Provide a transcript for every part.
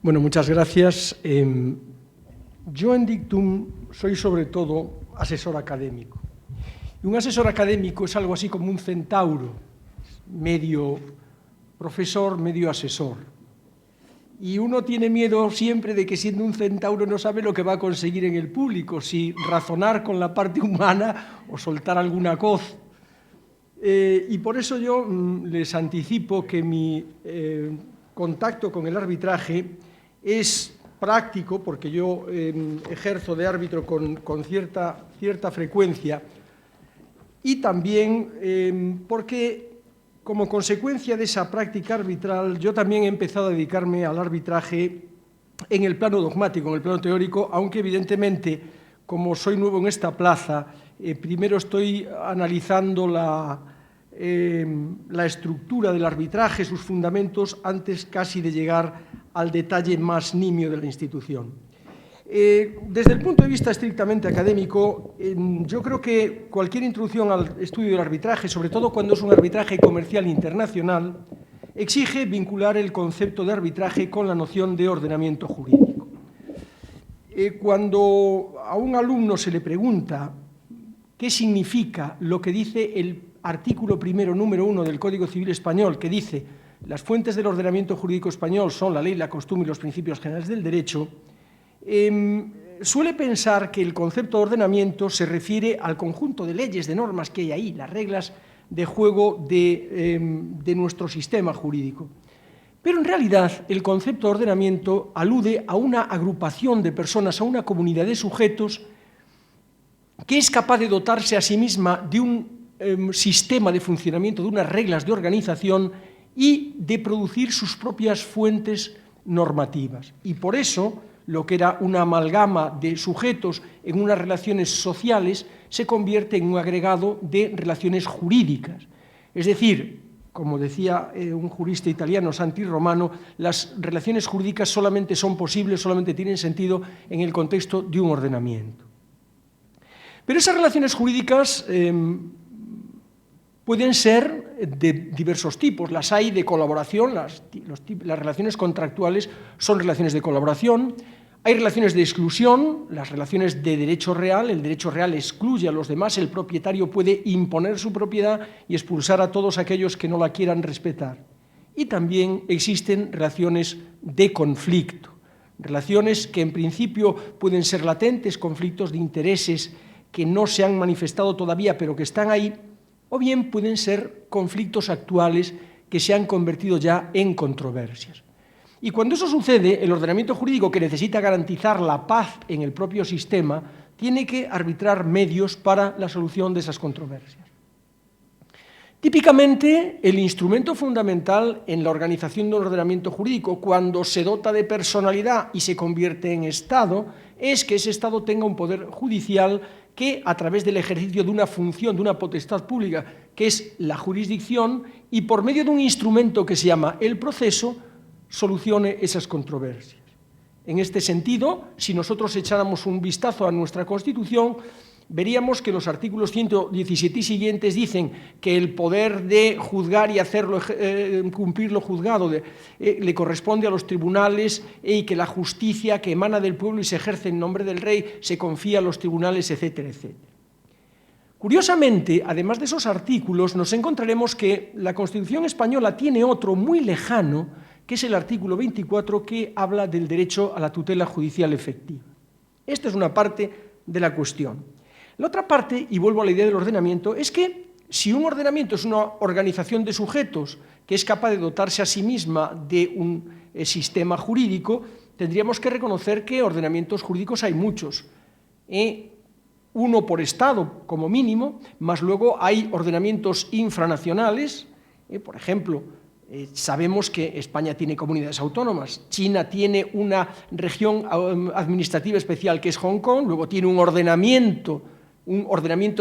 Bueno, muchas gracias. Yo en Dictum soy sobre todo asesor académico. Y un asesor académico es algo así como un centauro, medio profesor, medio asesor. Y uno tiene miedo siempre de que siendo un centauro no sabe lo que va a conseguir en el público, si razonar con la parte humana o soltar alguna coz. Y por eso yo les anticipo que mi contacto con el arbitraje es práctico, porque yo ejerzo de árbitro con cierta frecuencia, y también porque como consecuencia de esa práctica arbitral yo también he empezado a dedicarme al arbitraje en el plano dogmático, en el plano teórico, aunque evidentemente, como soy nuevo en esta plaza, primero estoy analizando la estructura del arbitraje, sus fundamentos, antes casi de llegar al detalle más nimio de la institución. Desde el punto de vista estrictamente académico, yo creo que cualquier introducción al estudio del arbitraje, sobre todo cuando es un arbitraje comercial internacional, exige vincular el concepto de arbitraje con la noción de ordenamiento jurídico. Cuando a un alumno se le pregunta qué significa lo que dice el artículo primero, número 1 del Código Civil Español, que dice: las fuentes del ordenamiento jurídico español son la ley, la costumbre y los principios generales del derecho, suele pensar que el concepto de ordenamiento se refiere al conjunto de leyes, de normas que hay ahí, las reglas de juego de nuestro sistema jurídico. Pero en realidad el concepto de ordenamiento alude a una agrupación de personas, a una comunidad de sujetos que es capaz de dotarse a sí misma de un sistema de funcionamiento, de unas reglas de organización y de producir sus propias fuentes normativas. Y por eso lo que era una amalgama de sujetos en unas relaciones sociales se convierte en un agregado de relaciones jurídicas. Es decir, como decía un jurista italiano, Santi Romano, las relaciones jurídicas solamente son posibles, solamente tienen sentido en el contexto de un ordenamiento. Pero esas relaciones jurídicas pueden ser de diversos tipos. Las hay de colaboración, las relaciones contractuales son relaciones de colaboración. Hay relaciones de exclusión, las relaciones de derecho real. El derecho real excluye a los demás, el propietario puede imponer su propiedad y expulsar a todos aquellos que no la quieran respetar. Y también existen relaciones de conflicto, relaciones que en principio pueden ser latentes, conflictos de intereses que no se han manifestado todavía pero que están ahí, o bien pueden ser conflictos actuales que se han convertido ya en controversias. Y cuando eso sucede, el ordenamiento jurídico, que necesita garantizar la paz en el propio sistema, tiene que arbitrar medios para la solución de esas controversias. Típicamente, el instrumento fundamental en la organización de un ordenamiento jurídico, cuando se dota de personalidad y se convierte en Estado, es que ese Estado tenga un poder judicial que, a través del ejercicio de una función, de una potestad pública, que es la jurisdicción, y por medio de un instrumento que se llama el proceso, solucione esas controversias. En este sentido, si nosotros echáramos un vistazo a nuestra Constitución, veríamos que los artículos 117 y siguientes dicen que el poder de juzgar y hacerlo cumplir lo juzgado le corresponde a los tribunales, y que la justicia que emana del pueblo y se ejerce en nombre del rey se confía a los tribunales, etcétera, etcétera. Curiosamente, además de esos artículos, nos encontraremos que la Constitución española tiene otro muy lejano, que es el artículo 24, que habla del derecho a la tutela judicial efectiva. Esta es una parte de la cuestión. La otra parte, y vuelvo a la idea del ordenamiento, es que si un ordenamiento es una organización de sujetos que es capaz de dotarse a sí misma de un sistema jurídico, tendríamos que reconocer que ordenamientos jurídicos hay muchos. Uno por Estado, como mínimo, más luego hay ordenamientos infranacionales. Por ejemplo, sabemos que España tiene comunidades autónomas, China tiene una región administrativa especial que es Hong Kong, luego tiene un ordenamiento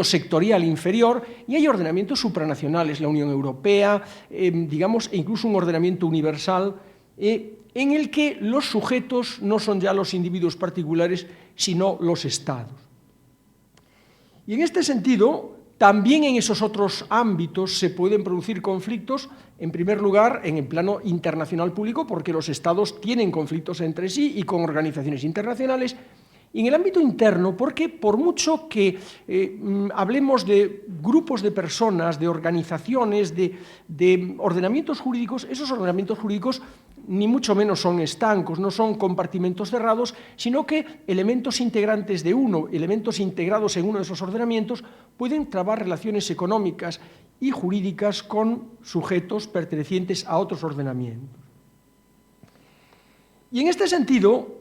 sectorial inferior, y hay ordenamientos supranacionales, la Unión Europea, digamos, e incluso un ordenamiento universal, en el que los sujetos no son ya los individuos particulares, sino los estados. Y en este sentido, también en esos otros ámbitos se pueden producir conflictos, en primer lugar, en el plano internacional público, porque los Estados tienen conflictos entre sí y con organizaciones internacionales, y en el ámbito interno, porque por mucho que hablemos de grupos de personas, de organizaciones, de ordenamientos jurídicos, esos ordenamientos jurídicos ni mucho menos son estancos, no son compartimentos cerrados, sino que elementos integrantes de uno, elementos integrados en uno de esos ordenamientos, pueden trabar relaciones económicas y jurídicas con sujetos pertenecientes a otros ordenamientos. Y en este sentido,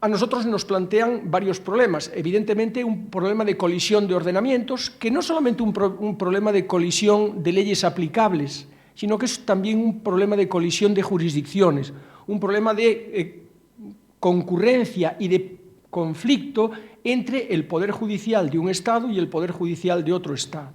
a nosotros nos plantean varios problemas. Evidentemente, un problema de colisión de ordenamientos, que no solamente un problema de colisión de leyes aplicables, sino que es también un problema de colisión de jurisdicciones, un problema de concurrencia y de conflicto entre el Poder Judicial de un Estado y el Poder Judicial de otro Estado.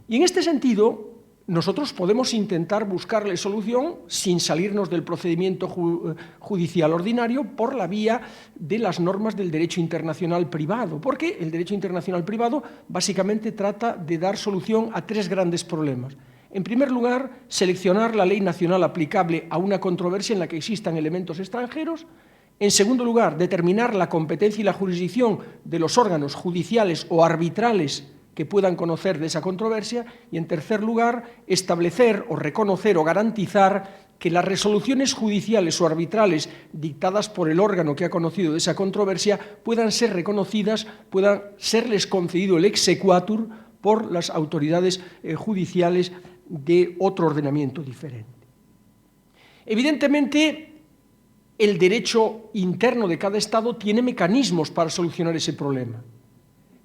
Y en este sentido, nosotros podemos intentar buscarle solución sin salirnos del procedimiento judicial ordinario por la vía de las normas del derecho internacional privado, porque el derecho internacional privado básicamente trata de dar solución a tres grandes problemas. En primer lugar, seleccionar la ley nacional aplicable a una controversia en la que existan elementos extranjeros. En segundo lugar, determinar la competencia y la jurisdicción de los órganos judiciales o arbitrales que puedan conocer de esa controversia. Y en tercer lugar, establecer o reconocer o garantizar que las resoluciones judiciales o arbitrales dictadas por el órgano que ha conocido de esa controversia puedan ser reconocidas, puedan serles concedido el exequatur por las autoridades judiciales de otro ordenamiento diferente. Evidentemente, el derecho interno de cada Estado tiene mecanismos para solucionar ese problema,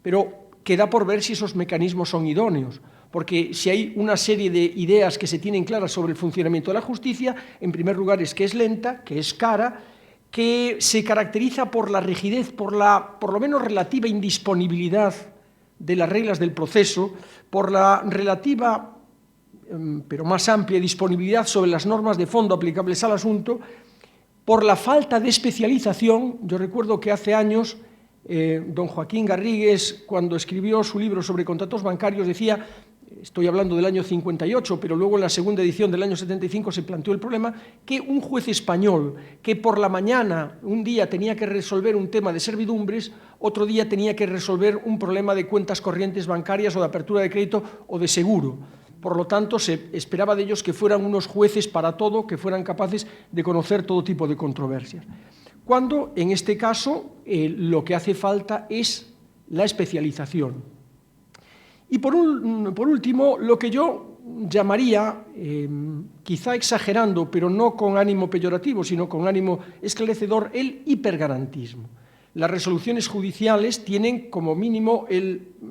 pero queda por ver si esos mecanismos son idóneos, porque si hay una serie de ideas que se tienen claras sobre el funcionamiento de la justicia, en primer lugar es que es lenta, que es cara, que se caracteriza por la rigidez, por lo menos relativa indisponibilidad de las reglas del proceso, por la relativa pero más amplia disponibilidad sobre las normas de fondo aplicables al asunto, por la falta de especialización. Yo recuerdo que hace años don Joaquín Garrigues, cuando escribió su libro sobre contratos bancarios, decía, estoy hablando del año 58, pero luego en la segunda edición del año 75 se planteó el problema, que un juez español que por la mañana un día tenía que resolver un tema de servidumbres, otro día tenía que resolver un problema de cuentas corrientes bancarias o de apertura de crédito o de seguro. Por lo tanto, se esperaba de ellos que fueran unos jueces para todo, que fueran capaces de conocer todo tipo de controversias. Cuando, en este caso, lo que hace falta es la especialización. Y por último, lo que yo llamaría, quizá exagerando, pero no con ánimo peyorativo, sino con ánimo esclarecedor, el hipergarantismo. Las resoluciones judiciales tienen como mínimo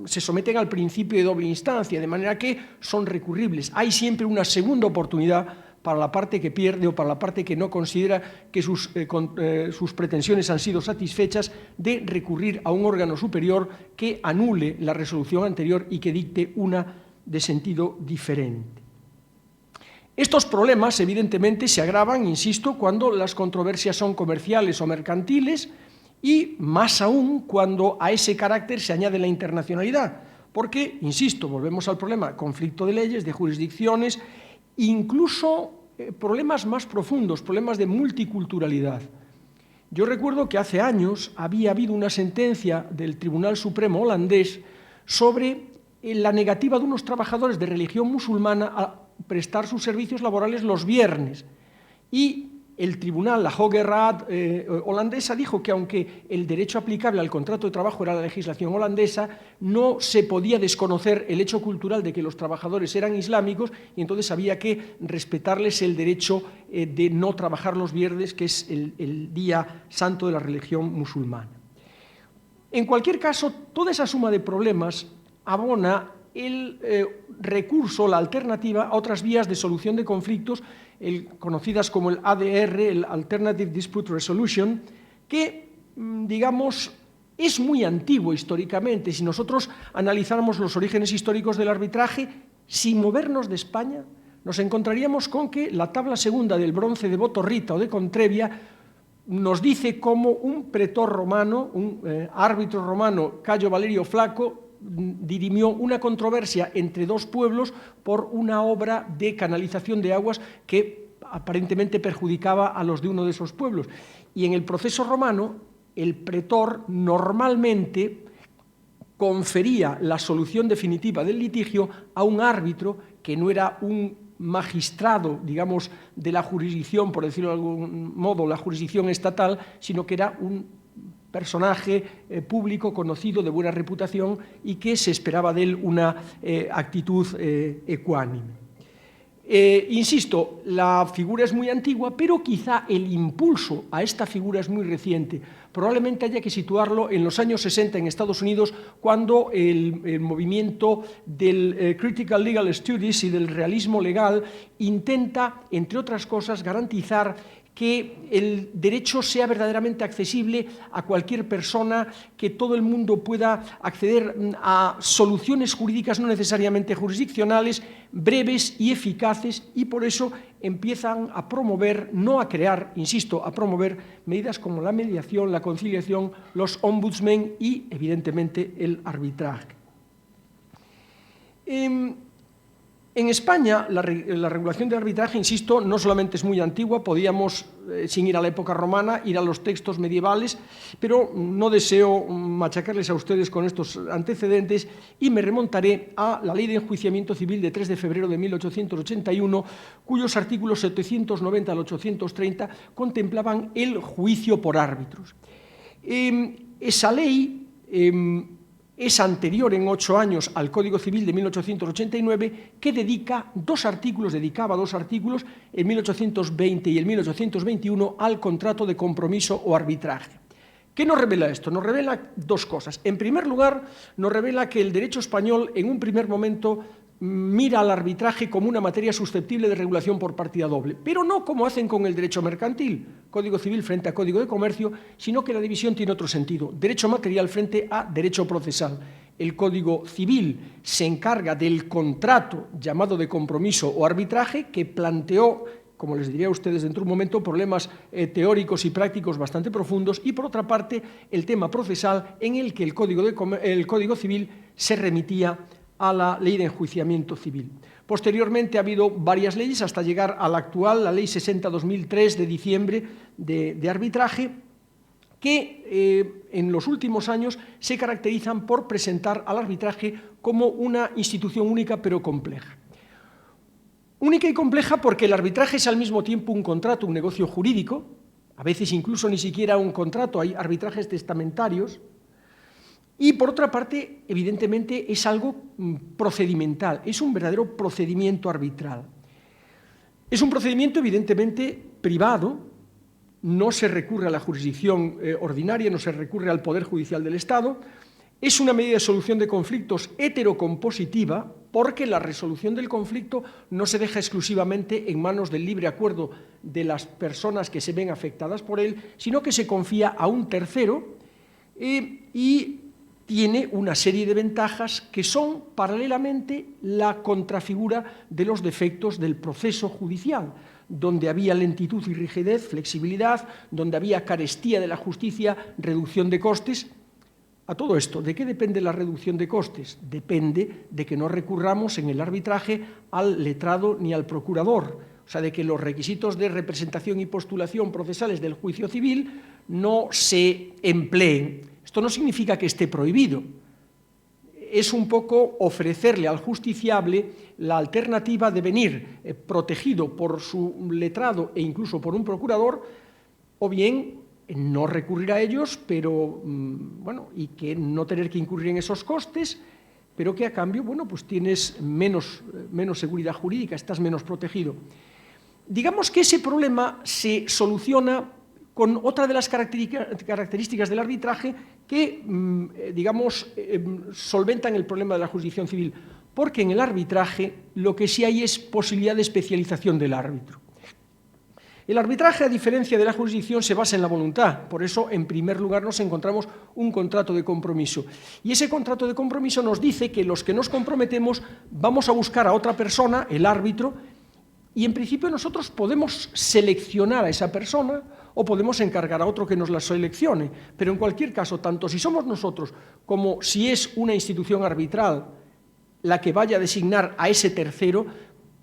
se someten al principio de doble instancia, de manera que son recurribles. Hay siempre una segunda oportunidad para la parte que pierde o para la parte que no considera que sus pretensiones han sido satisfechas, de recurrir a un órgano superior que anule la resolución anterior y que dicte una de sentido diferente. Estos problemas, evidentemente, se agravan, insisto, cuando las controversias son comerciales o mercantiles, y más aún cuando a ese carácter se añade la internacionalidad, porque, insisto, volvemos al problema, conflicto de leyes, de jurisdicciones, incluso problemas más profundos, problemas de multiculturalidad. Yo recuerdo que hace años había habido una sentencia del Tribunal Supremo holandés sobre la negativa de unos trabajadores de religión musulmana a prestar sus servicios laborales los viernes, y el tribunal, la Hoge Raad holandesa, dijo que aunque el derecho aplicable al contrato de trabajo era la legislación holandesa, no se podía desconocer el hecho cultural de que los trabajadores eran islámicos, y entonces había que respetarles el derecho de no trabajar los viernes, que es el día santo de la religión musulmana. En cualquier caso, toda esa suma de problemas abona el recurso, la alternativa a otras vías de solución de conflictos, conocidas como el ADR, el Alternative Dispute Resolution, que, digamos, es muy antiguo históricamente. Si nosotros analizáramos los orígenes históricos del arbitraje, sin movernos de España, nos encontraríamos con que la tabla segunda del bronce de Botorrita o de Contrevia nos dice cómo un pretor romano, un árbitro romano, Cayo Valerio Flaco, dirimió una controversia entre dos pueblos por una obra de canalización de aguas que aparentemente perjudicaba a los de uno de esos pueblos. Y en el proceso romano, el pretor normalmente confería la solución definitiva del litigio a un árbitro que no era un magistrado, digamos, de la jurisdicción, por decirlo de algún modo, la jurisdicción estatal, sino que era un personaje público conocido de buena reputación y que se esperaba de él una actitud ecuánime. Insisto, la figura es muy antigua, pero quizá el impulso a esta figura es muy reciente. Probablemente haya que situarlo en los años 60 en Estados Unidos, cuando el movimiento del Critical Legal Studies y del realismo legal intenta, entre otras cosas, garantizar que el derecho sea verdaderamente accesible a cualquier persona, que todo el mundo pueda acceder a soluciones jurídicas no necesariamente jurisdiccionales, breves y eficaces, y por eso empiezan a promover, no a crear, insisto, a promover medidas como la mediación, la conciliación, los ombudsmen y, evidentemente, el arbitraje. En España, la regulación del arbitraje, insisto, no solamente es muy antigua, podíamos, sin ir a la época romana, ir a los textos medievales, pero no deseo machacarles a ustedes con estos antecedentes y me remontaré a la Ley de Enjuiciamiento Civil de 3 de febrero de 1881, cuyos artículos 790 al 830 contemplaban el juicio por árbitros. Esa ley es anterior en 8 años al Código Civil de 1889, que dedicaba dos artículos, en 1820 y en 1821, al contrato de compromiso o arbitraje. ¿Qué nos revela esto? Nos revela dos cosas. En primer lugar, nos revela que el derecho español, en un primer momento, mira al arbitraje como una materia susceptible de regulación por partida doble, pero no como hacen con el derecho mercantil, Código Civil frente a Código de Comercio, sino que la división tiene otro sentido, derecho material frente a derecho procesal. El Código Civil se encarga del contrato llamado de compromiso o arbitraje, que planteó, como les diría a ustedes dentro de un momento, problemas teóricos y prácticos bastante profundos, y por otra parte el tema procesal, en el que el Código Civil se remitía a la Ley de Enjuiciamiento Civil. Posteriormente ha habido varias leyes hasta llegar a la actual, la Ley 60/2003 de diciembre de arbitraje, que en los últimos años se caracterizan por presentar al arbitraje como una institución única pero compleja. Única y compleja porque el arbitraje es al mismo tiempo un contrato, un negocio jurídico, a veces incluso ni siquiera un contrato, hay arbitrajes testamentarios. Y, por otra parte, evidentemente, es algo procedimental, es un verdadero procedimiento arbitral. Es un procedimiento, evidentemente, privado, no se recurre a la jurisdicción ordinaria, no se recurre al Poder Judicial del Estado, es una medida de solución de conflictos heterocompositiva, porque la resolución del conflicto no se deja exclusivamente en manos del libre acuerdo de las personas que se ven afectadas por él, sino que se confía a un tercero y tiene una serie de ventajas que son paralelamente la contrafigura de los defectos del proceso judicial, donde había lentitud y rigidez, flexibilidad, donde había carestía de la justicia, reducción de costes. A todo esto, ¿de qué depende la reducción de costes? Depende de que no recurramos en el arbitraje al letrado ni al procurador, o sea, de que los requisitos de representación y postulación procesales del juicio civil no se empleen. Esto no significa que esté prohibido, es un poco ofrecerle al justiciable la alternativa de venir protegido por su letrado e incluso por un procurador, o bien no recurrir a ellos, pero bueno, y que no tener que incurrir en esos costes, pero que a cambio, bueno, pues tienes menos seguridad jurídica, estás menos protegido. Digamos que ese problema se soluciona con otra de las características del arbitraje que, digamos, solventan el problema de la jurisdicción civil, porque en el arbitraje lo que sí hay es posibilidad de especialización del árbitro. El arbitraje, a diferencia de la jurisdicción, se basa en la voluntad, por eso, en primer lugar, nos encontramos un contrato de compromiso. Y ese contrato de compromiso nos dice que los que nos comprometemos vamos a buscar a otra persona, el árbitro, y en principio nosotros podemos seleccionar a esa persona o podemos encargar a otro que nos las seleccione. Pero en cualquier caso, tanto si somos nosotros como si es una institución arbitral la que vaya a designar a ese tercero,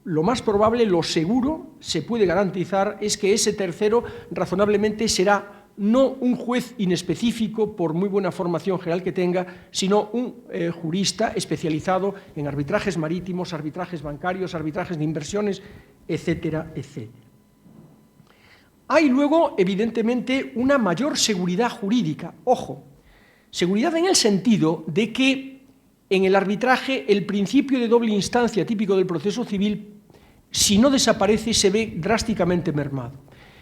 lo más probable, lo seguro, se puede garantizar, es que ese tercero razonablemente será no un juez inespecífico, por muy buena formación general que tenga, sino un jurista especializado en arbitrajes marítimos, arbitrajes bancarios, arbitrajes de inversiones, etcétera, etcétera. Hay luego, evidentemente, una mayor seguridad jurídica. Ojo, seguridad en el sentido de que en el arbitraje el principio de doble instancia típico del proceso civil, si no desaparece, se ve drásticamente mermado.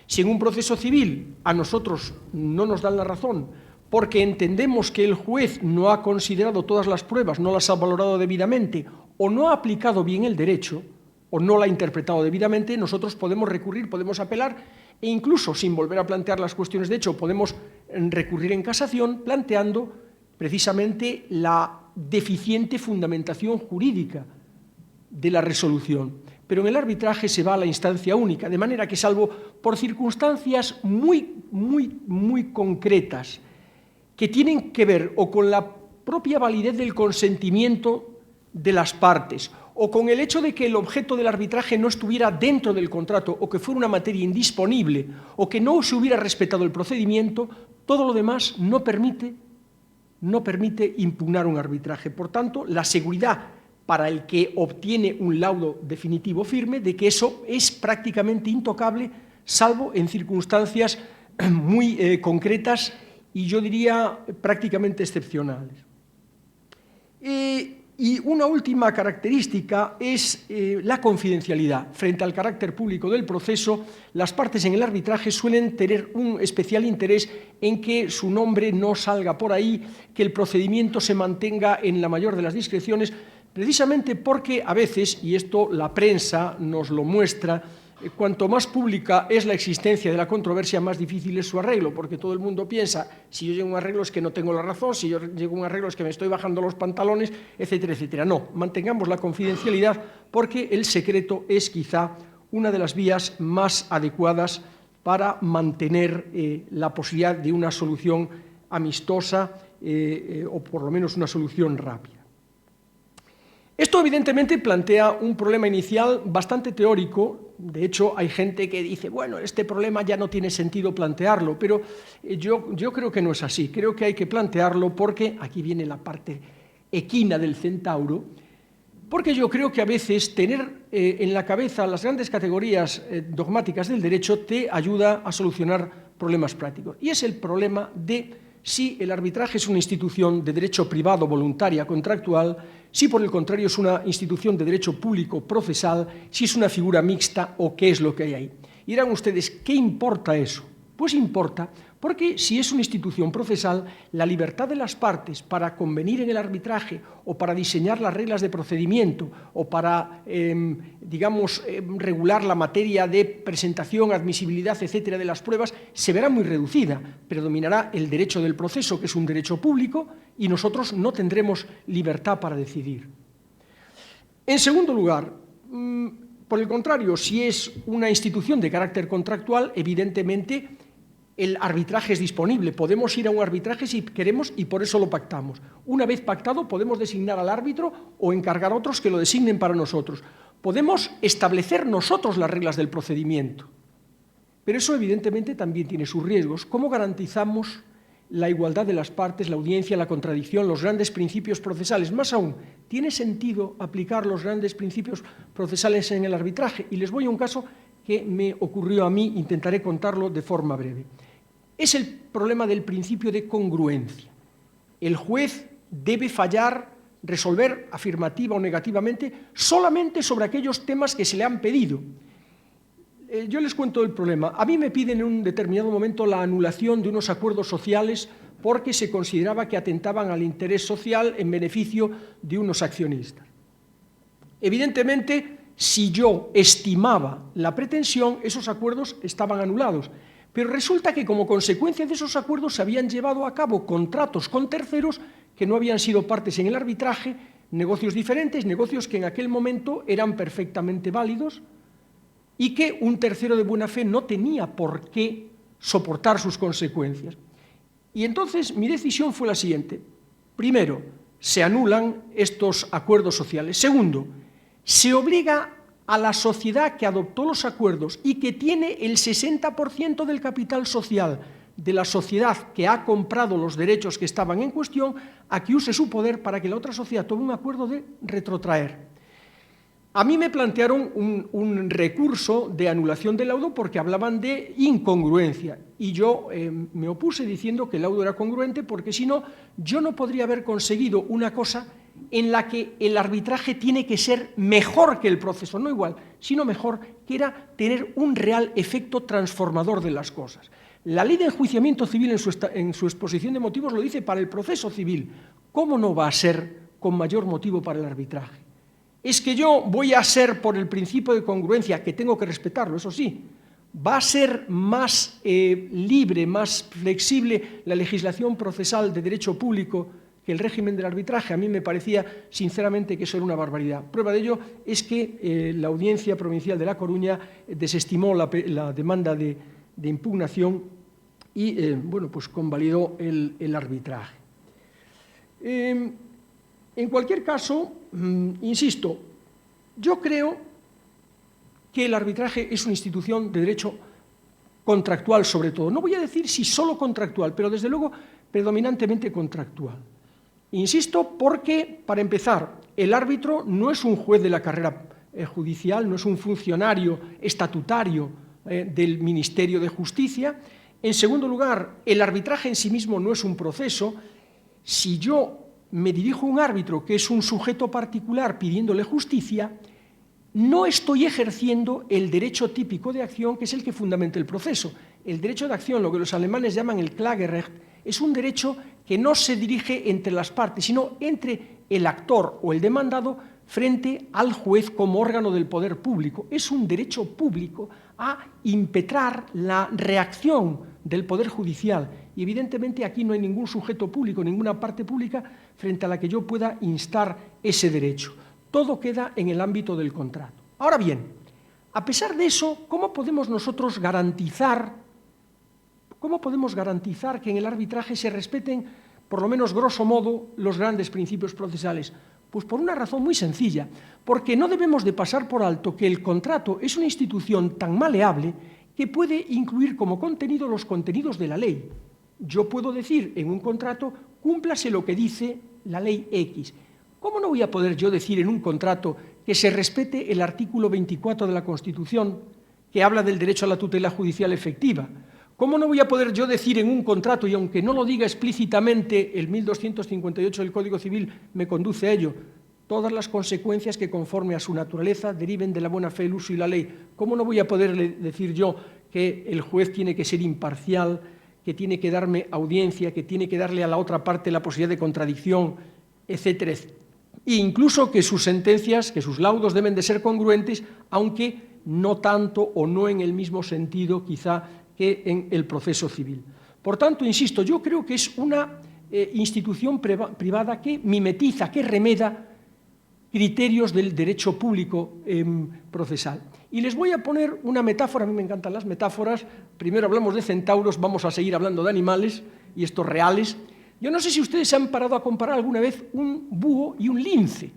Si en un proceso civil a nosotros no nos dan la razón porque entendemos que el juez no ha considerado todas las pruebas, no las ha valorado debidamente o no ha aplicado bien el derecho o no la ha interpretado debidamente, nosotros podemos recurrir, podemos apelar e incluso sin volver a plantear las cuestiones de hecho podemos recurrir en casación planteando precisamente la deficiente fundamentación jurídica de la resolución. Pero en el arbitraje se va a la instancia única, de manera que salvo por circunstancias muy concretas que tienen que ver o con la propia validez del consentimiento de las partes o con el hecho de que el objeto del arbitraje no estuviera dentro del contrato o que fuera una materia indisponible o que no se hubiera respetado el procedimiento, todo lo demás no permite impugnar un arbitraje. Por tanto, la seguridad para el que obtiene un laudo definitivo firme de que eso es prácticamente intocable, salvo en circunstancias muy concretas y yo diría prácticamente excepcionales. Y una última característica es la confidencialidad. Frente al carácter público del proceso, las partes en el arbitraje suelen tener un especial interés en que su nombre no salga por ahí, que el procedimiento se mantenga en la mayor de las discreciones, precisamente porque a veces, y esto la prensa nos lo muestra, cuanto más pública es la existencia de la controversia, más difícil es su arreglo, porque todo el mundo piensa, si yo llego a un arreglo es que no tengo la razón, si yo llego a un arreglo es que me estoy bajando los pantalones, etcétera, etcétera. No, mantengamos la confidencialidad porque el secreto es quizá una de las vías más adecuadas para mantener la posibilidad de una solución amistosa o por lo menos una solución rápida. Esto evidentemente plantea un problema inicial bastante teórico. De hecho, hay gente que dice, bueno, este problema ya no tiene sentido plantearlo, pero yo creo que no es así. Creo que hay que plantearlo porque, aquí viene la parte equina del centauro, porque yo creo que a veces tener en la cabeza las grandes categorías dogmáticas del derecho te ayuda a solucionar problemas prácticos. Y es el problema de si el arbitraje es una institución de derecho privado, voluntaria, contractual, si por el contrario es una institución de derecho público, procesal, si es una figura mixta o qué es lo que hay ahí. Y dirán ustedes, ¿qué importa eso? Pues importa porque si es una institución procesal, la libertad de las partes para convenir en el arbitraje o para diseñar las reglas de procedimiento o para, regular la materia de presentación, admisibilidad, etcétera, de las pruebas, se verá muy reducida. Predominará el derecho del proceso, que es un derecho público, y nosotros no tendremos libertad para decidir. En segundo lugar, por el contrario, si es una institución de carácter contractual, evidentemente el arbitraje es disponible. Podemos ir a un arbitraje si queremos y por eso lo pactamos. Una vez pactado, podemos designar al árbitro o encargar a otros que lo designen para nosotros. Podemos establecer nosotros las reglas del procedimiento. Pero eso evidentemente también tiene sus riesgos. ¿Cómo garantizamos la igualdad de las partes, la audiencia, la contradicción, los grandes principios procesales? Más aún, ¿tiene sentido aplicar los grandes principios procesales en el arbitraje? Y les voy a un caso que me ocurrió a mí, intentaré contarlo de forma breve. Es el problema del principio de congruencia. El juez debe resolver afirmativa o negativamente solamente sobre aquellos temas que se le han pedido. Yo les cuento el problema. A mí me piden en un determinado momento la anulación de unos acuerdos sociales porque se consideraba que atentaban al interés social en beneficio de unos accionistas. Evidentemente, si yo estimaba la pretensión, esos acuerdos estaban anulados. Pero resulta que como consecuencia de esos acuerdos se habían llevado a cabo contratos con terceros que no habían sido partes en el arbitraje, negocios diferentes, negocios que en aquel momento eran perfectamente válidos y que un tercero de buena fe no tenía por qué soportar sus consecuencias. Y entonces mi decisión fue la siguiente. Primero, se anulan estos acuerdos sociales. Segundo, se obliga a la sociedad que adoptó los acuerdos y que tiene el 60% del capital social de la sociedad que ha comprado los derechos que estaban en cuestión, a que use su poder para que la otra sociedad tome un acuerdo de retrotraer. A mí me plantearon un recurso de anulación del laudo porque hablaban de incongruencia y yo me opuse diciendo que el laudo era congruente porque si no, yo no podría haber conseguido una cosa en la que el arbitraje tiene que ser mejor que el proceso, no igual, sino mejor, que era tener un real efecto transformador de las cosas. La ley de enjuiciamiento civil en su exposición de motivos lo dice para el proceso civil. ¿Cómo no va a ser con mayor motivo para el arbitraje? Es que yo voy a ser, por el principio de congruencia, que tengo que respetarlo, eso sí, va a ser más libre, más flexible la legislación procesal de derecho público que el régimen del arbitraje. A mí me parecía, sinceramente, que eso era una barbaridad. Prueba de ello es que la Audiencia Provincial de La Coruña desestimó la demanda de impugnación y, bueno, pues convalidó el arbitraje. En cualquier caso, insisto, yo creo que el arbitraje es una institución de derecho contractual sobre todo. No voy a decir si solo contractual, pero desde luego predominantemente contractual. Insisto porque, para empezar, el árbitro no es un juez de la carrera judicial, no es un funcionario estatutario del Ministerio de Justicia. En segundo lugar, el arbitraje en sí mismo no es un proceso. Si yo me dirijo a un árbitro que es un sujeto particular pidiéndole justicia, no estoy ejerciendo el derecho típico de acción, que es el que fundamenta el proceso. El derecho de acción, lo que los alemanes llaman el Klagerecht, es un derecho que no se dirige entre las partes, sino entre el actor o el demandado frente al juez como órgano del poder público. Es un derecho público a impetrar la reacción del Poder Judicial. Y evidentemente aquí no hay ningún sujeto público, ninguna parte pública frente a la que yo pueda instar ese derecho. Todo queda en el ámbito del contrato. Ahora bien, a pesar de eso, ¿cómo podemos nosotros garantizar que en el arbitraje se respeten, por lo menos grosso modo, los grandes principios procesales? Pues por una razón muy sencilla, porque no debemos de pasar por alto que el contrato es una institución tan maleable que puede incluir como contenido los contenidos de la ley. Yo puedo decir en un contrato, cúmplase lo que dice la ley X. ¿Cómo no voy a poder yo decir en un contrato que se respete el artículo 24 de la Constitución, que habla del derecho a la tutela judicial efectiva? ¿Cómo no voy a poder yo decir en un contrato, y aunque no lo diga explícitamente el 1258 del Código Civil me conduce a ello, todas las consecuencias que conforme a su naturaleza deriven de la buena fe, el uso y la ley? ¿Cómo no voy a poder decir yo que el juez tiene que ser imparcial, que tiene que darme audiencia, que tiene que darle a la otra parte la posibilidad de contradicción, etcétera, etcétera? E incluso que sus sentencias, que sus laudos deben de ser congruentes, aunque no tanto o no en el mismo sentido quizá que en el proceso civil. Por tanto, insisto, yo creo que es una institución privada que mimetiza, que remeda criterios del derecho público procesal. Y les voy a poner una metáfora, a mí me encantan las metáforas. Primero hablamos de centauros, vamos a seguir hablando de animales, y estos reales. Yo no sé si ustedes se han parado a comparar alguna vez un búho y un lince.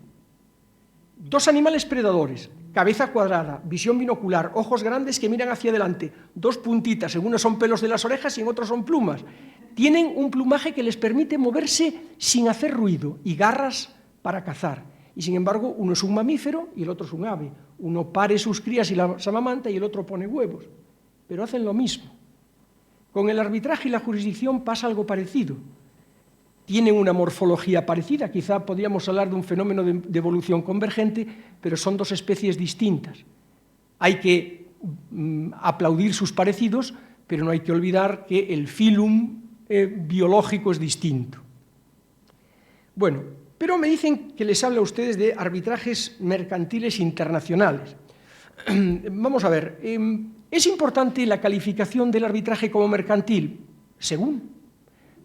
Dos animales predadores, cabeza cuadrada, visión binocular, ojos grandes que miran hacia adelante, dos puntitas, en uno son pelos de las orejas y en otro son plumas. Tienen un plumaje que les permite moverse sin hacer ruido y garras para cazar. Y sin embargo, uno es un mamífero y el otro es un ave. Uno pare sus crías y las amamanta y el otro pone huevos. Pero hacen lo mismo. Con el arbitraje y la jurisdicción pasa algo parecido. Tienen una morfología parecida, quizá podríamos hablar de un fenómeno de evolución convergente, pero son dos especies distintas. Hay que aplaudir sus parecidos, pero no hay que olvidar que el filum biológico es distinto. Bueno, pero me dicen que les habla a ustedes de arbitrajes mercantiles internacionales. Vamos a ver, ¿es importante la calificación del arbitraje como mercantil? Según.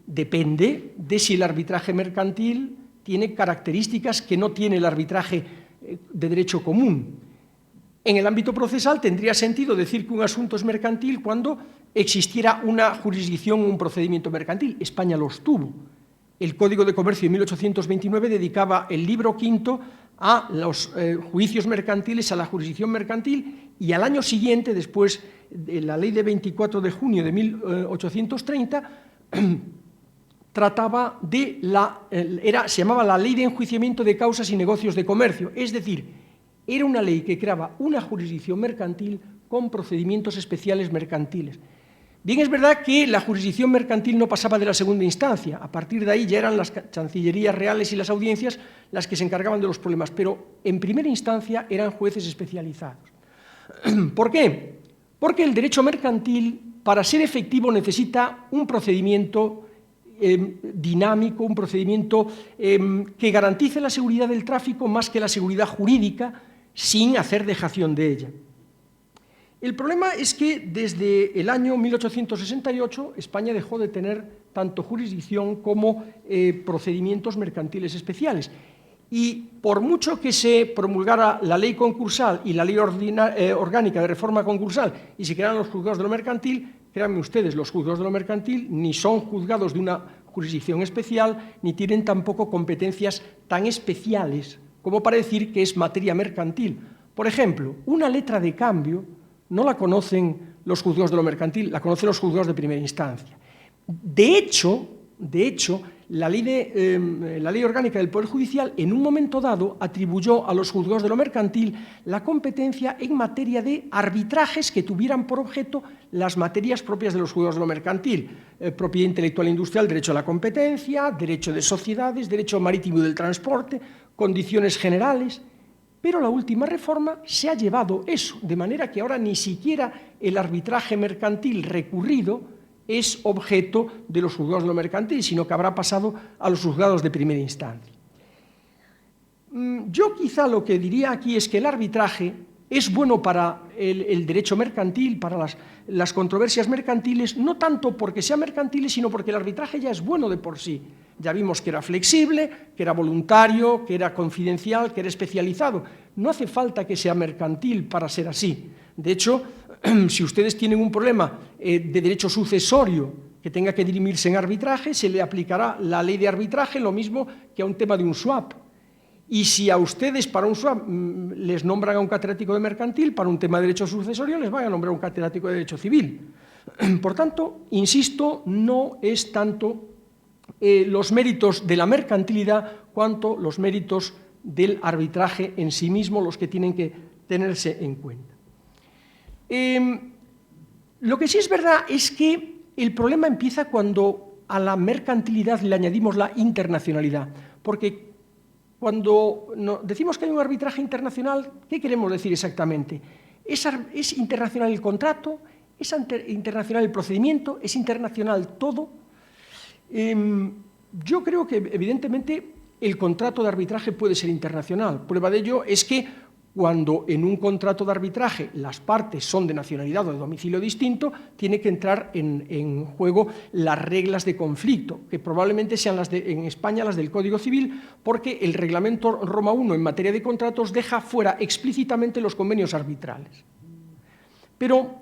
Depende de si el arbitraje mercantil tiene características que no tiene el arbitraje de derecho común. En el ámbito procesal tendría sentido decir que un asunto es mercantil cuando existiera una jurisdicción o un procedimiento mercantil. España los tuvo. El Código de Comercio de 1829 dedicaba el libro V a los juicios mercantiles, a la jurisdicción mercantil, y al año siguiente, después de la ley de 24 de junio de 1830, trataba de se llamaba la Ley de Enjuiciamiento de Causas y Negocios de Comercio, es decir, era una ley que creaba una jurisdicción mercantil con procedimientos especiales mercantiles. Bien, es verdad que la jurisdicción mercantil no pasaba de la segunda instancia, a partir de ahí ya eran las chancillerías reales y las audiencias las que se encargaban de los problemas, pero en primera instancia eran jueces especializados. ¿Por qué? Porque el derecho mercantil, para ser efectivo, necesita un procedimiento dinámico, un procedimiento que garantice la seguridad del tráfico más que la seguridad jurídica, sin hacer dejación de ella. El problema es que desde el año 1868 España dejó de tener tanto jurisdicción como procedimientos mercantiles especiales. Y por mucho que se promulgara la ley concursal y la ley orgánica de reforma concursal y se crearan los juzgados de lo mercantil, créanme ustedes, los juzgados de lo mercantil ni son juzgados de una jurisdicción especial, ni tienen tampoco competencias tan especiales como para decir que es materia mercantil. Por ejemplo, una letra de cambio no la conocen los juzgados de lo mercantil, la conocen los juzgados de primera instancia. De hecho, la ley orgánica del Poder Judicial en un momento dado atribuyó a los juzgados de lo mercantil la competencia en materia de arbitrajes que tuvieran por objeto las materias propias de los juzgados de lo mercantil, propiedad intelectual e industrial, derecho a la competencia, derecho de sociedades, derecho marítimo y del transporte, condiciones generales. Pero la última reforma se ha llevado eso, de manera que ahora ni siquiera el arbitraje mercantil recurrido es objeto de los juzgados de lo mercantil, sino que habrá pasado a los juzgados de primera instancia. Yo quizá lo que diría aquí es que el arbitraje es bueno para el derecho mercantil, para las controversias mercantiles, no tanto porque sea mercantil, sino porque el arbitraje ya es bueno de por sí. Ya vimos que era flexible, que era voluntario, que era confidencial, que era especializado. No hace falta que sea mercantil para ser así. De hecho, si ustedes tienen un problema de derecho sucesorio que tenga que dirimirse en arbitraje, se le aplicará la ley de arbitraje, lo mismo que a un tema de un swap. Y si a ustedes para un swap les nombran a un catedrático de mercantil, para un tema de derecho sucesorio les van a nombrar a un catedrático de derecho civil. Por tanto, insisto, no es tanto los méritos de la mercantilidad cuanto los méritos del arbitraje en sí mismo los que tienen que tenerse en cuenta. Lo que sí es verdad es que el problema empieza cuando a la mercantilidad le añadimos la internacionalidad, porque cuando decimos que hay un arbitraje internacional, ¿qué queremos decir exactamente? ¿Es internacional el contrato? ¿Es internacional el procedimiento? ¿Es internacional todo? Yo creo que, evidentemente, el contrato de arbitraje puede ser internacional. Prueba de ello es que cuando en un contrato de arbitraje las partes son de nacionalidad o de domicilio distinto, tiene que entrar en juego las reglas de conflicto, que probablemente sean en España las del Código Civil, porque el Reglamento Roma I en materia de contratos deja fuera explícitamente los convenios arbitrales. Pero,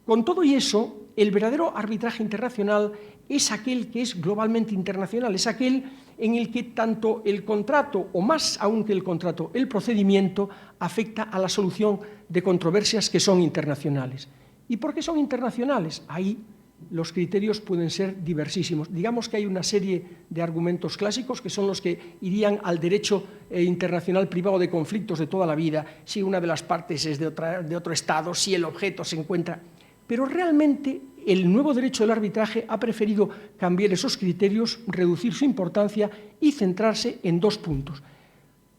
con todo y eso, el verdadero arbitraje internacional es aquel que es globalmente internacional, es aquel en el que tanto el contrato, o más aún que el contrato, el procedimiento, afecta a la solución de controversias que son internacionales. ¿Y por qué son internacionales? Ahí los criterios pueden ser diversísimos. Digamos que hay una serie de argumentos clásicos que son los que irían al derecho internacional privado de conflictos de toda la vida, si una de las partes es de otro Estado, si el objeto se encuentra. Pero realmente el nuevo derecho del arbitraje ha preferido cambiar esos criterios, reducir su importancia y centrarse en dos puntos.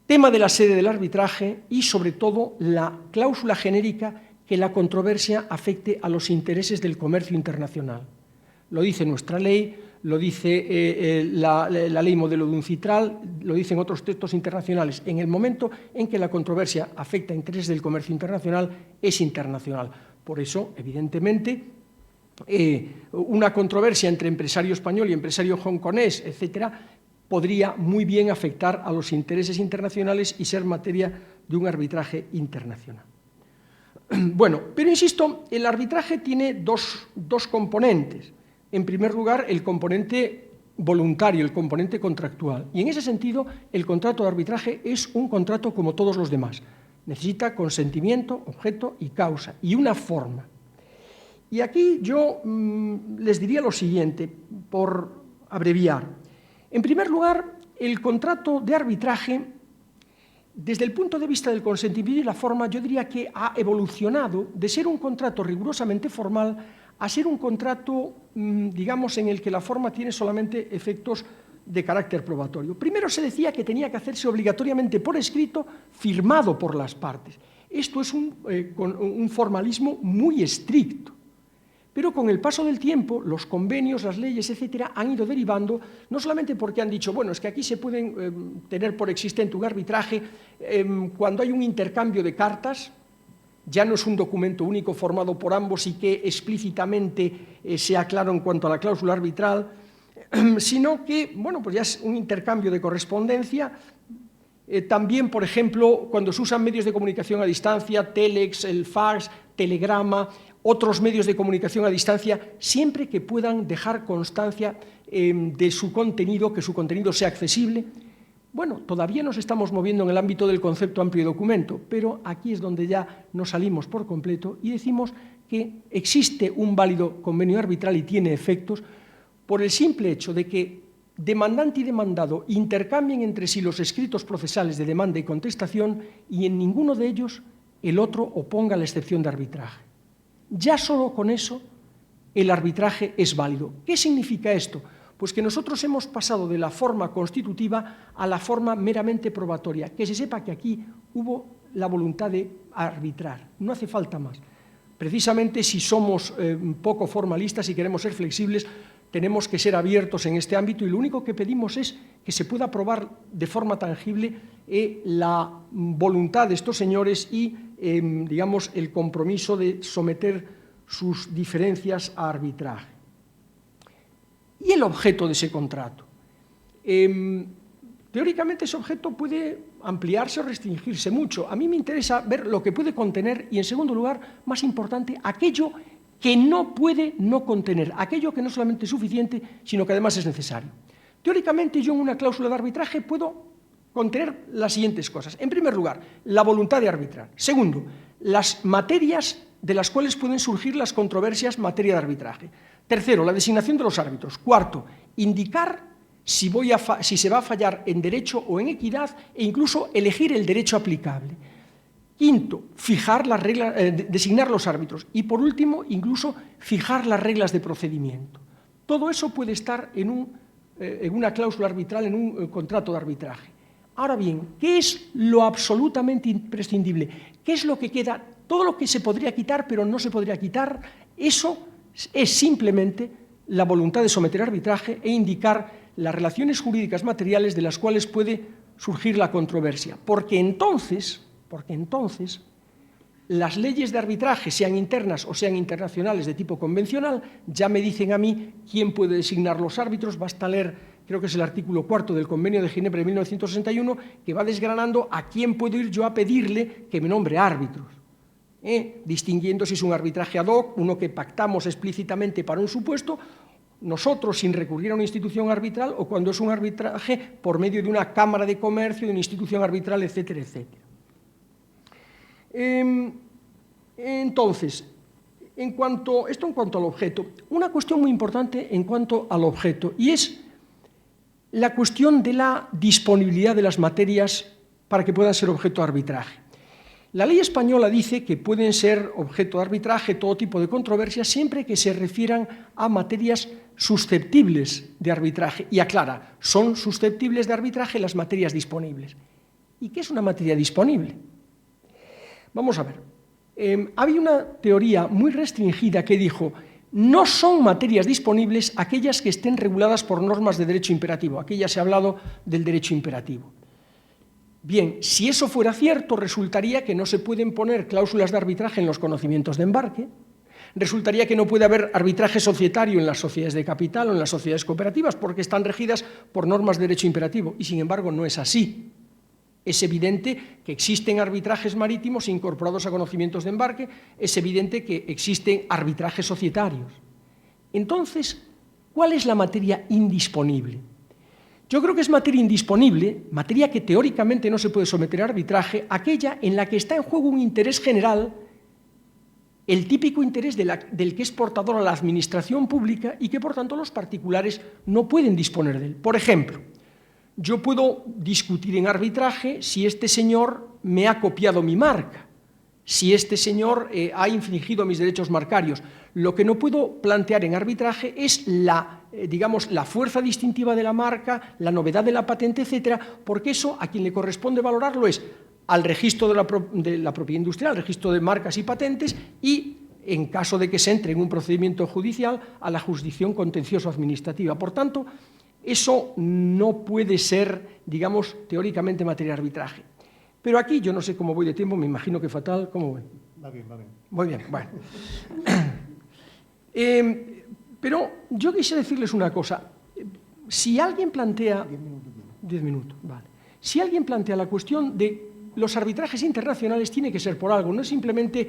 Tema de la sede del arbitraje y, sobre todo, la cláusula genérica que la controversia afecte a los intereses del comercio internacional. Lo dice nuestra ley, lo dice la ley modelo de UNCITRAL, lo dicen otros textos internacionales. En el momento en que la controversia afecta a intereses del comercio internacional, es internacional. Por eso, evidentemente, una controversia entre empresario español y empresario hongkonés, etcétera, podría muy bien afectar a los intereses internacionales y ser materia de un arbitraje internacional. Bueno, pero insisto, el arbitraje tiene dos componentes. En primer lugar, el componente voluntario, el componente contractual. Y en ese sentido, el contrato de arbitraje es un contrato como todos los demás. Necesita consentimiento, objeto y causa, y una forma. Y aquí yo les diría lo siguiente, por abreviar. En primer lugar, el contrato de arbitraje, desde el punto de vista del consentimiento y la forma, yo diría que ha evolucionado de ser un contrato rigurosamente formal a ser un contrato, digamos, en el que la forma tiene solamente efectos de carácter probatorio. Primero se decía que tenía que hacerse obligatoriamente por escrito, firmado por las partes. Esto es un formalismo muy estricto. Pero con el paso del tiempo, los convenios, las leyes, etcétera, han ido derivando, no solamente porque han dicho, bueno, es que aquí se pueden tener por existente un arbitraje cuando hay un intercambio de cartas, ya no es un documento único formado por ambos y que explícitamente sea claro en cuanto a la cláusula arbitral, sino que, bueno, pues ya es un intercambio de correspondencia. También, por ejemplo, cuando se usan medios de comunicación a distancia, telex, el fax, telegrama, otros medios de comunicación a distancia, siempre que puedan dejar constancia de su contenido, que su contenido sea accesible. Bueno, todavía nos estamos moviendo en el ámbito del concepto amplio documento, pero aquí es donde ya nos salimos por completo y decimos que existe un válido convenio arbitral y tiene efectos por el simple hecho de que demandante y demandado intercambien entre sí los escritos procesales de demanda y contestación y en ninguno de ellos el otro oponga la excepción de arbitraje. Ya solo con eso el arbitraje es válido. ¿Qué significa esto? Pues que nosotros hemos pasado de la forma constitutiva a la forma meramente probatoria, que se sepa que aquí hubo la voluntad de arbitrar, no hace falta más. Precisamente si somos poco formalistas y queremos ser flexibles, tenemos que ser abiertos en este ámbito y lo único que pedimos es que se pueda probar de forma tangible la voluntad de estos señores y, digamos, el compromiso de someter sus diferencias a arbitraje. Y el objeto de ese contrato. Teóricamente ese objeto puede ampliarse o restringirse mucho. A mí me interesa ver lo que puede contener y, en segundo lugar, más importante, aquello que no puede no contener, aquello que no solamente es suficiente, sino que además es necesario. Teóricamente yo en una cláusula de arbitraje puedo contener las siguientes cosas. En primer lugar, la voluntad de arbitrar. Segundo, las materias de las cuales pueden surgir las controversias en materia de arbitraje. Tercero, la designación de los árbitros. Cuarto, indicar si se va a fallar en derecho o en equidad e incluso elegir el derecho aplicable. Quinto, fijar las reglas, designar los árbitros. Y por último, incluso fijar las reglas de procedimiento. Todo eso puede estar en una cláusula arbitral, en un contrato de arbitraje. Ahora bien, ¿qué es lo absolutamente imprescindible? ¿Qué es lo que queda? Todo lo que se podría quitar, pero no se podría quitar, eso es simplemente la voluntad de someter a arbitraje e indicar las relaciones jurídicas materiales de las cuales puede surgir la controversia. Porque entonces las leyes de arbitraje, sean internas o sean internacionales de tipo convencional, ya me dicen a mí quién puede designar los árbitros. Basta leer, creo que es el artículo 4 del Convenio de Ginebra de 1961, que va desgranando a quién puedo ir yo a pedirle que me nombre árbitros, distinguiendo si es un arbitraje ad hoc, uno que pactamos explícitamente para un supuesto, nosotros sin recurrir a una institución arbitral, o cuando es un arbitraje por medio de una cámara de comercio, de una institución arbitral, etcétera, etcétera. Entonces, en cuanto al objeto, una cuestión muy importante en cuanto al objeto, y es la cuestión de la disponibilidad de las materias para que puedan ser objeto de arbitraje. La ley española dice que pueden ser objeto de arbitraje todo tipo de controversias siempre que se refieran a materias susceptibles de arbitraje. Y aclara, son susceptibles de arbitraje las materias disponibles. ¿Y qué es una materia disponible? Vamos a ver. Había una teoría muy restringida que dijo: no son materias disponibles aquellas que estén reguladas por normas de derecho imperativo. Aquí ya se ha hablado del derecho imperativo. Bien, si eso fuera cierto, resultaría que no se pueden poner cláusulas de arbitraje en los conocimientos de embarque, Resultaría que no puede haber arbitraje societario en las sociedades de capital o en las sociedades cooperativas porque están regidas por normas de derecho imperativo y, sin embargo, no es así. Es evidente que existen arbitrajes marítimos incorporados a conocimientos de embarque, es evidente que existen arbitrajes societarios. Entonces, ¿cuál es la materia indisponible? Yo creo que es materia indisponible, materia que teóricamente no se puede someter a arbitraje, aquella en la que está en juego un interés general, el típico interés del que es portador a la administración pública y que, por tanto, los particulares no pueden disponer de él. Por ejemplo, yo puedo discutir en arbitraje si este señor me ha copiado mi marca, si este señor ha infringido mis derechos marcarios. Lo que no puedo plantear en arbitraje es digamos, la fuerza distintiva de la marca, la novedad de la patente, etcétera, porque eso a quien le corresponde valorarlo es al registro de la propiedad industrial, al registro de marcas y patentes y, en caso de que se entre en un procedimiento judicial, a la jurisdicción contencioso-administrativa. Por tanto, eso no puede ser, digamos, teóricamente materia de arbitraje. Pero aquí, yo no sé cómo voy de tiempo, me imagino que fatal. ¿Cómo voy? Va bien, va bien. Muy bien, bueno. Pero yo quisiera decirles una cosa. Si alguien plantea... 10 minutos, vale. Si alguien plantea la cuestión de los arbitrajes internacionales, tiene que ser por algo, no es simplemente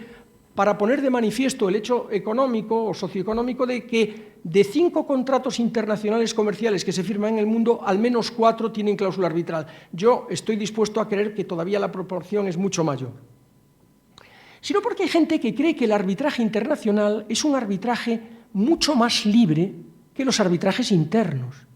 para poner de manifiesto el hecho económico o socioeconómico de que de 5 contratos internacionales comerciales que se firman en el mundo, al menos 4 tienen cláusula arbitral. Yo estoy dispuesto a creer que todavía la proporción es mucho mayor. Sino porque hay gente que cree que el arbitraje internacional es un arbitraje mucho más libre que los arbitrajes internos.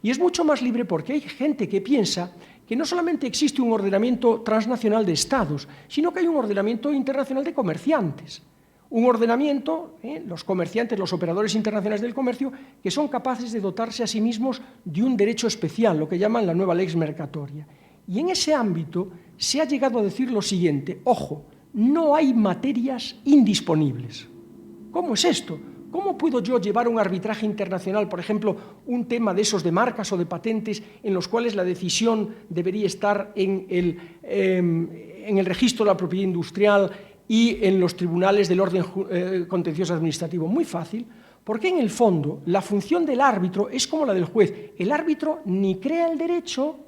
Y es mucho más libre porque hay gente que piensa que no solamente existe un ordenamiento transnacional de estados, sino que hay un ordenamiento internacional de comerciantes. Un ordenamiento, los comerciantes, los operadores internacionales del comercio, que son capaces de dotarse a sí mismos de un derecho especial, lo que llaman la nueva lex mercatoria. Y en ese ámbito se ha llegado a decir lo siguiente: ojo, no hay materias indisponibles. ¿Cómo es esto? ¿Cómo puedo yo llevar un arbitraje internacional, por ejemplo, un tema de esos de marcas o de patentes en los cuales la decisión debería estar en el registro de la propiedad industrial y en los tribunales del orden contencioso administrativo? Muy fácil, porque en el fondo la función del árbitro es como la del juez. El árbitro ni crea el derecho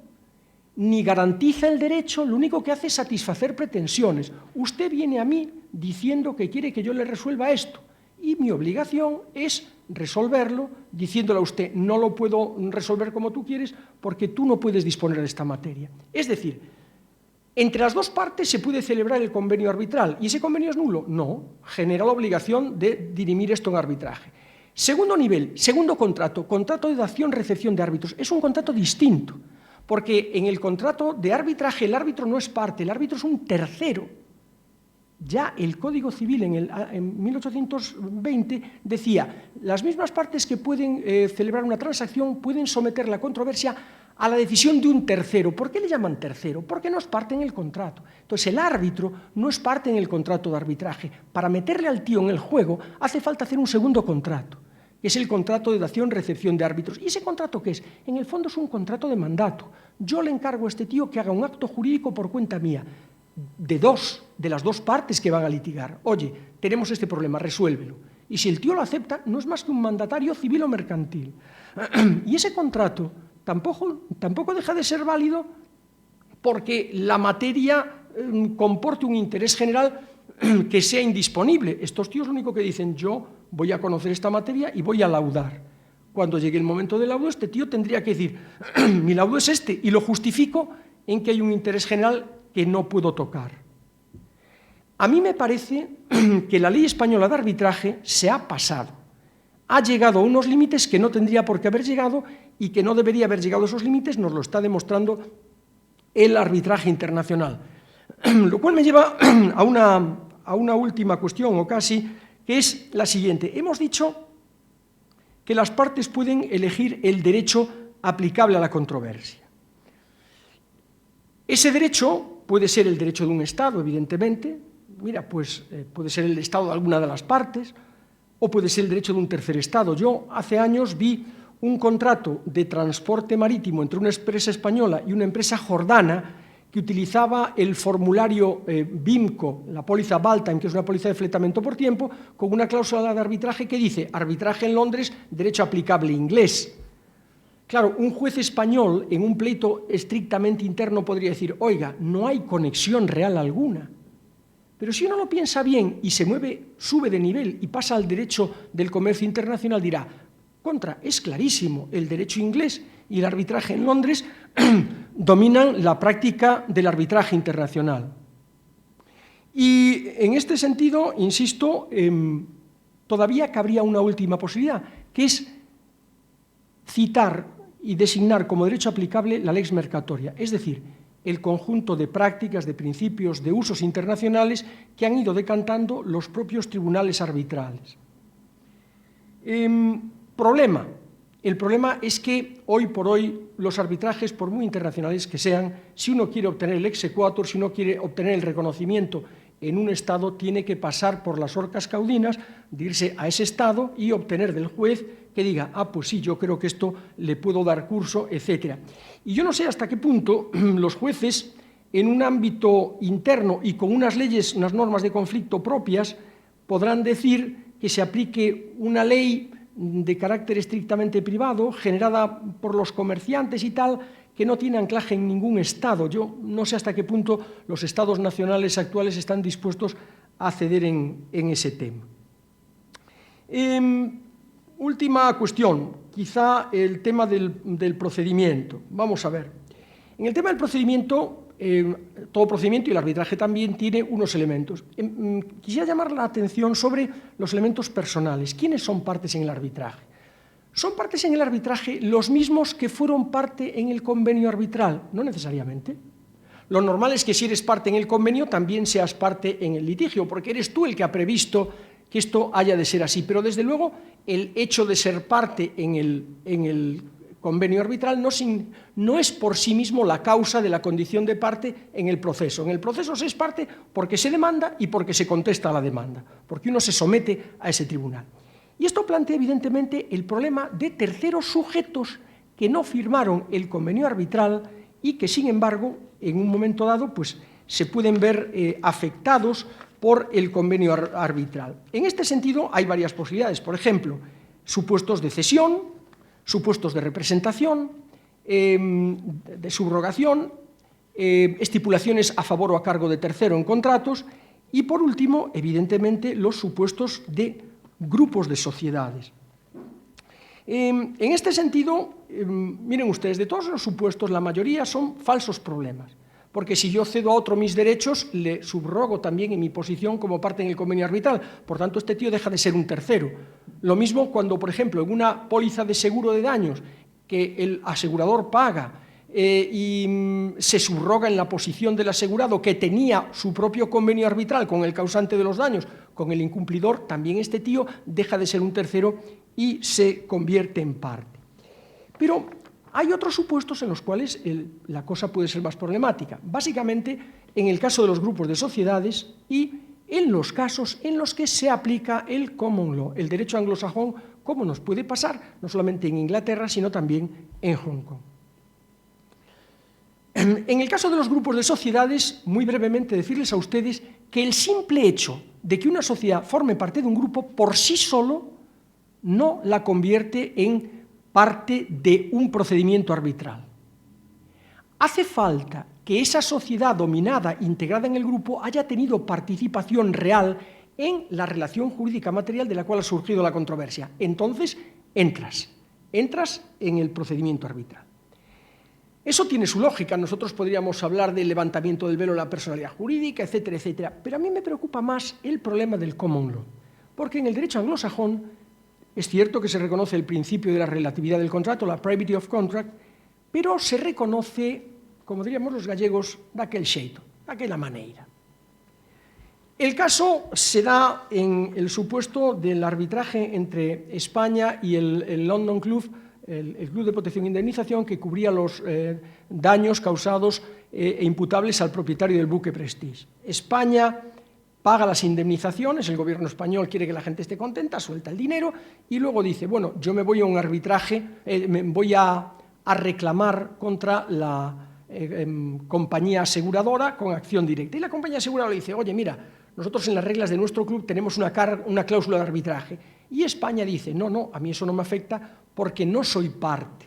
ni garantiza el derecho, lo único que hace es satisfacer pretensiones. Usted viene a mí diciendo que quiere que yo le resuelva esto. Y mi obligación es resolverlo diciéndole a usted: no lo puedo resolver como tú quieres porque tú no puedes disponer de esta materia. Es decir, entre las dos partes se puede celebrar el convenio arbitral. ¿Y ese convenio es nulo? No, genera la obligación de dirimir esto en arbitraje. Segundo nivel, segundo contrato, contrato de dación-recepción de árbitros. Es un contrato distinto, porque en el contrato de arbitraje el árbitro no es parte, el árbitro es un tercero. Ya el Código Civil en 1820 decía: las mismas partes que pueden celebrar una transacción pueden someter la controversia a la decisión de un tercero. ¿Por qué le llaman tercero? Porque no es parte en el contrato. Entonces el árbitro no es parte en el contrato de arbitraje. Para meterle al tío en el juego hace falta hacer un segundo contrato, que es el contrato de dación-recepción de árbitros. ¿Y ese contrato qué es? En el fondo es un contrato de mandato. Yo le encargo a este tío que haga un acto jurídico por cuenta mía, de las dos partes que van a litigar. Oye, tenemos este problema, resuélvelo. Y si el tío lo acepta, no es más que un mandatario civil o mercantil. Y ese contrato tampoco deja de ser válido porque la materia comporte un interés general que sea indisponible. Estos tíos lo único que dicen: yo voy a conocer esta materia y voy a laudar. Cuando llegue el momento del laudo, este tío tendría que decir: mi laudo es este, y lo justifico en que hay un interés general que no puedo tocar. A mí me parece que la ley española de arbitraje se ha pasado. Ha llegado a unos límites que no tendría por qué haber llegado y que no debería haber llegado a esos límites, nos lo está demostrando el arbitraje internacional. Lo cual me lleva a una última cuestión, o casi, que es la siguiente. Hemos dicho que las partes pueden elegir el derecho aplicable a la controversia. Ese derecho puede ser el derecho de un Estado, evidentemente. Mira, pues puede ser el Estado de alguna de las partes, o puede ser el derecho de un tercer Estado. Yo hace años vi un contrato de transporte marítimo entre una empresa española y una empresa jordana que utilizaba el formulario BIMCO, la póliza Baltime, que es una póliza de fletamento por tiempo, con una cláusula de arbitraje que dice arbitraje en Londres, derecho aplicable inglés. Claro, un juez español en un pleito estrictamente interno podría decir, oiga, no hay conexión real alguna. Pero si uno lo piensa bien y se mueve, sube de nivel y pasa al derecho del comercio internacional, dirá, es clarísimo, el derecho inglés y el arbitraje en Londres dominan la práctica del arbitraje internacional. Y en este sentido, insisto, todavía cabría una última posibilidad, que es citar y designar como derecho aplicable la lex mercatoria, es decir, el conjunto de prácticas, de principios, de usos internacionales que han ido decantando los propios tribunales arbitrales. Problema. El problema es que hoy por hoy los arbitrajes, por muy internacionales que sean, si uno quiere obtener el exequatur, si uno quiere obtener el reconocimiento en un Estado, tiene que pasar por las horcas caudinas, de irse a ese Estado y obtener del juez que diga, pues sí, yo creo que esto le puedo dar curso, etc. Y yo no sé hasta qué punto los jueces, en un ámbito interno y con unas leyes, unas normas de conflicto propias, podrán decir que se aplique una ley de carácter estrictamente privado, generada por los comerciantes y tal, que no tiene anclaje en ningún Estado. Yo no sé hasta qué punto los Estados nacionales actuales están dispuestos a ceder en ese tema. Última cuestión, quizá el tema del procedimiento. Vamos a ver. En el tema del procedimiento, todo procedimiento y el arbitraje también tiene unos elementos. Quisiera llamar la atención sobre los elementos personales. ¿Quiénes son partes en el arbitraje? ¿Son partes en el arbitraje los mismos que fueron parte en el convenio arbitral? No necesariamente. Lo normal es que si eres parte en el convenio, también seas parte en el litigio, porque eres tú el que ha previsto que esto haya de ser así. Pero desde luego, el hecho de ser parte en el convenio arbitral no es por sí mismo la causa de la condición de parte en el proceso. En el proceso se es parte porque se demanda y porque se contesta a la demanda, porque uno se somete a ese tribunal. Y esto plantea evidentemente el problema de terceros sujetos que no firmaron el convenio arbitral y que, sin embargo, en un momento dado, pues, se pueden ver afectados por el convenio arbitral. En este sentido, hay varias posibilidades. Por ejemplo, supuestos de cesión, supuestos de representación, de subrogación, estipulaciones a favor o a cargo de tercero en contratos y, por último, evidentemente, los supuestos de grupos de sociedades. En este sentido, miren ustedes, de todos los supuestos, la mayoría son falsos problemas, porque si yo cedo a otro mis derechos, le subrogo también en mi posición como parte en el convenio arbitral, por tanto, este tío deja de ser un tercero. Lo mismo cuando, por ejemplo, en una póliza de seguro de daños que el asegurador paga y se subroga en la posición del asegurado que tenía su propio convenio arbitral con el causante de los daños, con el incumplidor, también este tío deja de ser un tercero y se convierte en parte. Pero hay otros supuestos en los cuales la cosa puede ser más problemática, básicamente en el caso de los grupos de sociedades y en los casos en los que se aplica el common law, el derecho anglosajón, como nos puede pasar no solamente en Inglaterra, sino también en Hong Kong. En el caso de los grupos de sociedades, muy brevemente decirles a ustedes que el simple hecho de que una sociedad forme parte de un grupo por sí solo no la convierte en parte de un procedimiento arbitral. Hace falta que esa sociedad dominada, integrada en el grupo, haya tenido participación real en la relación jurídica material de la cual ha surgido la controversia. Entonces, entras en el procedimiento arbitral. Eso tiene su lógica. Nosotros podríamos hablar del levantamiento del velo de la personalidad jurídica, etcétera, etcétera. Pero a mí me preocupa más el problema del common law, porque en el derecho anglosajón es cierto que se reconoce el principio de la relatividad del contrato, la privity of contract, pero se reconoce, como diríamos los gallegos, daquel xeito, daquela maneira. El caso se da en el supuesto del arbitraje entre España y el London Club, el Club de Protección e Indemnización, que cubría los daños causados e imputables al propietario del buque Prestige. España paga las indemnizaciones, el gobierno español quiere que la gente esté contenta, suelta el dinero y luego dice, bueno, yo me voy a un arbitraje, me voy a reclamar contra compañía aseguradora con acción directa. Y la compañía aseguradora le dice, oye, mira, nosotros en las reglas de nuestro club tenemos una cláusula de arbitraje. Y España dice, no, a mí eso no me afecta porque no soy parte.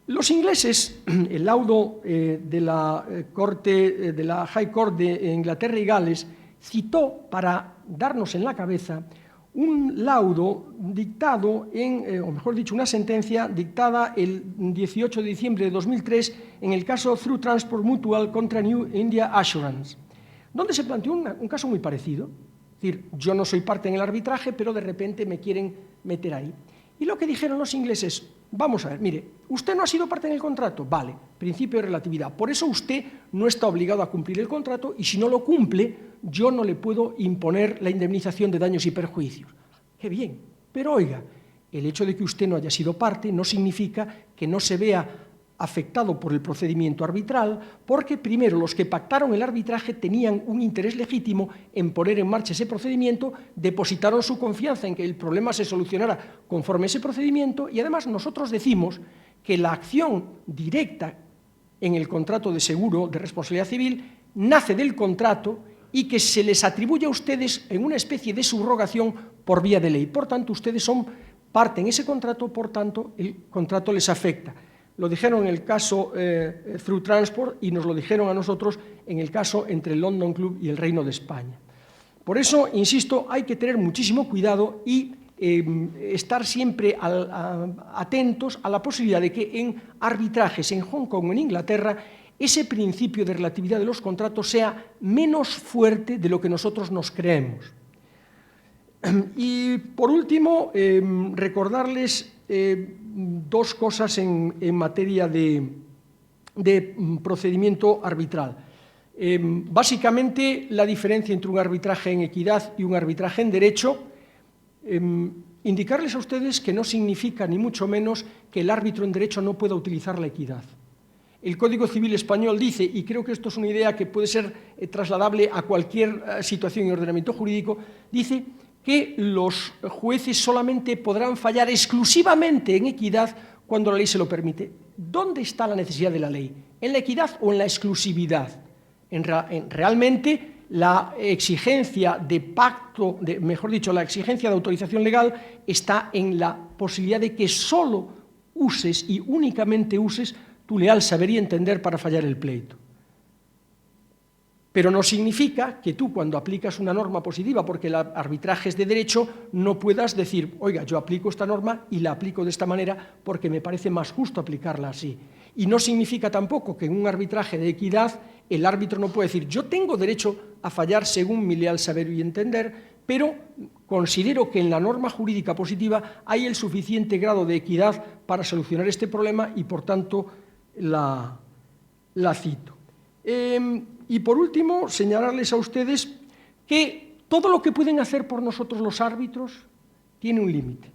Los ingleses, el laudo de la Corte, de la High Court de Inglaterra y Gales, citó para darnos en la cabeza un laudo dictado, o mejor dicho, una sentencia dictada el 18 de diciembre de 2003 en el caso Through Transport Mutual contra New India Assurance, donde se planteó un caso muy parecido. Es decir, yo no soy parte en el arbitraje, pero de repente me quieren meter ahí. Y lo que dijeron los ingleses, vamos a ver, mire, usted no ha sido parte en el contrato, vale, principio de relatividad, por eso usted no está obligado a cumplir el contrato y si no lo cumple, yo no le puedo imponer la indemnización de daños y perjuicios. Qué bien, pero oiga, el hecho de que usted no haya sido parte no significa que no se vea afectado por el procedimiento arbitral, porque primero los que pactaron el arbitraje tenían un interés legítimo en poner en marcha ese procedimiento, depositaron su confianza en que el problema se solucionara conforme a ese procedimiento y además nosotros decimos que la acción directa en el contrato de seguro de responsabilidad civil nace del contrato y que se les atribuye a ustedes en una especie de subrogación por vía de ley. Por tanto, ustedes son parte en ese contrato, por tanto, el contrato les afecta. Lo dijeron en el caso Through Transport y nos lo dijeron a nosotros en el caso entre el London Club y el Reino de España. Por eso, insisto, hay que tener muchísimo cuidado y estar siempre atentos a la posibilidad de que en arbitrajes en Hong Kong o en Inglaterra ese principio de relatividad de los contratos sea menos fuerte de lo que nosotros nos creemos. Y por último, recordarles dos cosas en materia de procedimiento arbitral. Básicamente, la diferencia entre un arbitraje en equidad y un arbitraje en derecho. Indicarles a ustedes que no significa, ni mucho menos, que el árbitro en derecho no pueda utilizar la equidad. El Código Civil español dice, y creo que esto es una idea que puede ser trasladable a cualquier situación y ordenamiento jurídico, dice que los jueces solamente podrán fallar exclusivamente en equidad cuando la ley se lo permite. ¿Dónde está la necesidad de la ley? ¿En la equidad o en la exclusividad? Realmente la exigencia de pacto, mejor dicho, la exigencia de autorización legal está en la posibilidad de que solo uses y únicamente uses tu leal saber y entender para fallar el pleito. Pero no significa que tú, cuando aplicas una norma positiva, porque el arbitraje es de derecho, no puedas decir, oiga, yo aplico esta norma y la aplico de esta manera porque me parece más justo aplicarla así. Y no significa tampoco que en un arbitraje de equidad el árbitro no puede decir, yo tengo derecho a fallar según mi leal saber y entender, pero considero que en la norma jurídica positiva hay el suficiente grado de equidad para solucionar este problema y, por tanto, la cito. Y por último, señalarles a ustedes que todo lo que pueden hacer por nosotros los árbitros tiene un límite.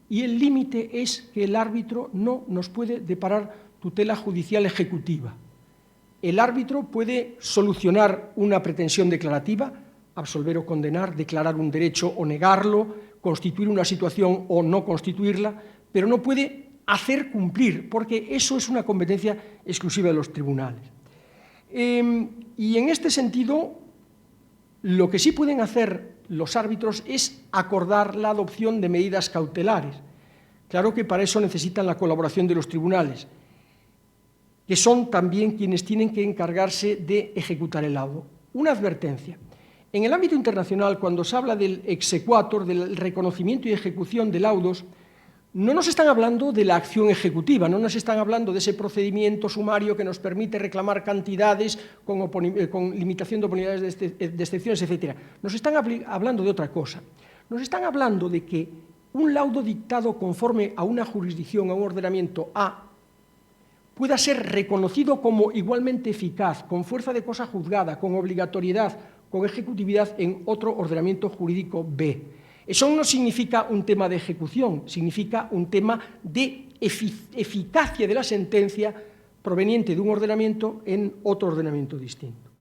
Y el límite es que el árbitro no nos puede deparar tutela judicial ejecutiva. El árbitro puede solucionar una pretensión declarativa, absolver o condenar, declarar un derecho o negarlo, constituir una situación o no constituirla, pero no puede hacer cumplir, porque eso es una competencia exclusiva de los tribunales. Y en este sentido, lo que sí pueden hacer los árbitros es acordar la adopción de medidas cautelares. Claro que para eso necesitan la colaboración de los tribunales, que son también quienes tienen que encargarse de ejecutar el laudo. Una advertencia. En el ámbito internacional, cuando se habla del exequatur, del reconocimiento y ejecución de laudos, no nos están hablando de la acción ejecutiva, no nos están hablando de ese procedimiento sumario que nos permite reclamar cantidades con limitación de oportunidades de excepciones, etc. Nos están hablando de otra cosa. Nos están hablando de que un laudo dictado conforme a una jurisdicción, a un ordenamiento A, pueda ser reconocido como igualmente eficaz, con fuerza de cosa juzgada, con obligatoriedad, con ejecutividad en otro ordenamiento jurídico B. Eso no significa un tema de ejecución, significa un tema de eficacia de la sentencia proveniente de un ordenamiento en otro ordenamiento distinto.